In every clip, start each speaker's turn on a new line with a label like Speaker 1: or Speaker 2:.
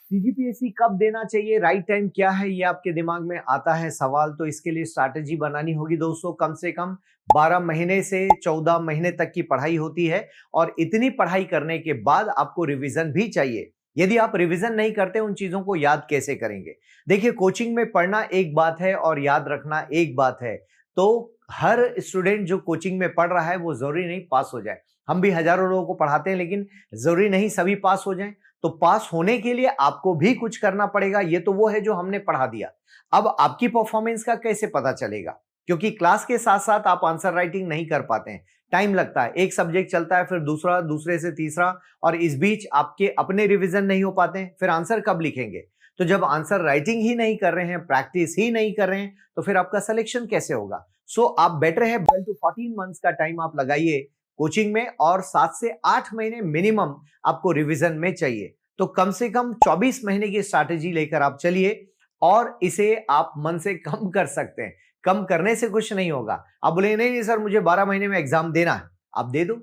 Speaker 1: CGPSC कब देना चाहिए, राइट टाइम क्या है, ये आपके दिमाग में आता है सवाल। तो इसके लिए स्ट्रैटेजी बनानी होगी दोस्तों। कम से कम 12 महीने से 14 महीने तक की पढ़ाई होती है और इतनी पढ़ाई करने के बाद आपको रिवीजन भी चाहिए। यदि आप रिवीजन नहीं करते, उन चीजों को याद कैसे करेंगे? देखिए, कोचिंग में पढ़ना एक बात है और याद रखना एक बात है। तो हर स्टूडेंट जो कोचिंग में पढ़ रहा है वो जरूरी नहीं पास हो जाए। हम भी हजारों लोगों को पढ़ाते हैं, लेकिन जरूरी नहीं सभी पास हो जाएं। तो पास होने के लिए आपको भी कुछ करना पड़ेगा। ये तो वो है जो हमने पढ़ा दिया। अब आपकी परफॉर्मेंस का कैसे पता चलेगा? क्योंकि क्लास के साथ साथ आप आंसर राइटिंग नहीं कर पाते हैं, टाइम लगता है। एक सब्जेक्ट चलता है, फिर दूसरा, दूसरे से तीसरा, और इस बीच आपके अपने रिवीजन नहीं हो पाते हैं। फिर आंसर कब लिखेंगे? तो जब आंसर राइटिंग ही नहीं कर रहे हैं, प्रैक्टिस ही नहीं कर रहे हैं, तो फिर आपका सिलेक्शन कैसे होगा? सो आप बेटर है 12 to 14 मंथ्स का टाइम आप लगाइए कोचिंग में, और 7 से 8 महीने मिनिमम आपको रिवीजन में चाहिए। तो कम से कम 24 महीने की स्ट्रैटेजी लेकर आप चलिए, और इसे आप मन से कम कर सकते हैं। कम करने से कुछ नहीं होगा। आप बोले नहीं नहीं सर, मुझे 12 महीने में एग्जाम देना है, आप दे दो,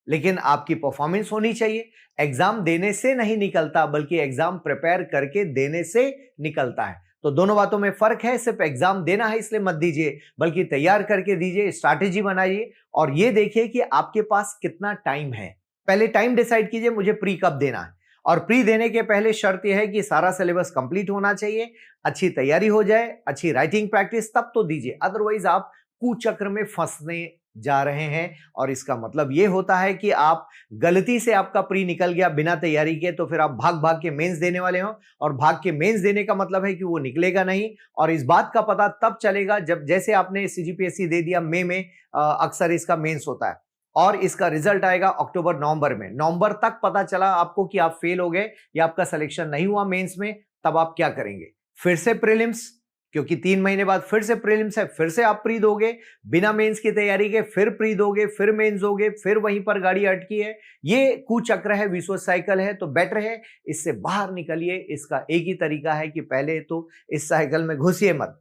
Speaker 1: लेकिन आपकी परफॉर्मेंस होनी चाहिए। एग्जाम देने से नहीं निकलता, बल्कि एग्जाम प्रिपेयर करके देने से निकलता है। तो दोनों बातों में फर्क है। सिर्फ एग्जाम देना है इसलिए मत दीजिए, बल्कि तैयार करके दीजिए, स्ट्रैटेजी बनाइए, और ये देखिए कि आपके पास कितना टाइम है। पहले टाइम डिसाइड कीजिए, मुझे प्री कब देना है। और प्री देने के पहले शर्त यह है कि सारा सिलेबस कंप्लीट होना चाहिए, अच्छी तैयारी हो जाए, अच्छी राइटिंग प्रैक्टिस, तब तो दीजिए। अदरवाइज आप कुचक्र में फंसने जा रहे हैं, और इसका मतलब यह होता है कि आप गलती से आपका प्री निकल गया बिना तैयारी के, तो फिर आप भाग भाग के मेंस देने वाले हो। और भाग के मेंस देने का मतलब है कि वो निकलेगा नहीं, और इस बात का पता तब चलेगा जब, जैसे आपने सीजीपीएससी दे दिया मई में, अक्सर इसका मेंस होता है, और इसका रिजल्ट आएगा अक्टूबर नवंबर में। नवंबर तक पता चला आपको कि आप फेल हो गए या आपका सिलेक्शन नहीं हुआ मेंस में, तब आप क्या करेंगे? फिर से प्रीलिम्स, क्योंकि 3 महीने बाद फिर से प्रीलिम्स है, फिर से आप प्री दोगे बिना मेंस की तैयारी के, फिर प्री दोगे, फिर मेंस दोगे, फिर वहीं पर गाड़ी अटकी है। ये कुचक्र है, विश्व साइकिल है। तो बेटर है इससे बाहर निकलिए। इसका एक ही तरीका है कि पहले तो इस साइकिल में घुसिए मत,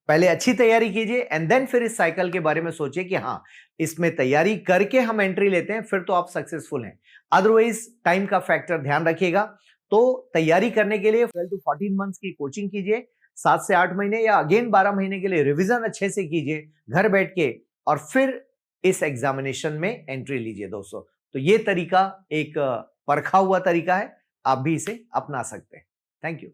Speaker 1: पहले अच्छी तैयारी कीजिए, एंड देन फिर इस साइकिल के बारे में सोचिए कि हाँ, इसमें तैयारी करके हम एंट्री लेते हैं, फिर तो आप सक्सेसफुल हैं। अदरवाइज टाइम का फैक्टर ध्यान रखिएगा। तो तैयारी करने के लिए 12 to 14 मंथ्स की कोचिंग कीजिए, 7 से 8 महीने या अगेन 12 महीने के लिए रिवीजन अच्छे से कीजिए घर बैठ के, और फिर इस एग्जामिनेशन में एंट्री लीजिए दोस्तों। तो ये तरीका एक परखा हुआ तरीका है, आप भी इसे अपना सकते हैं। Thank you.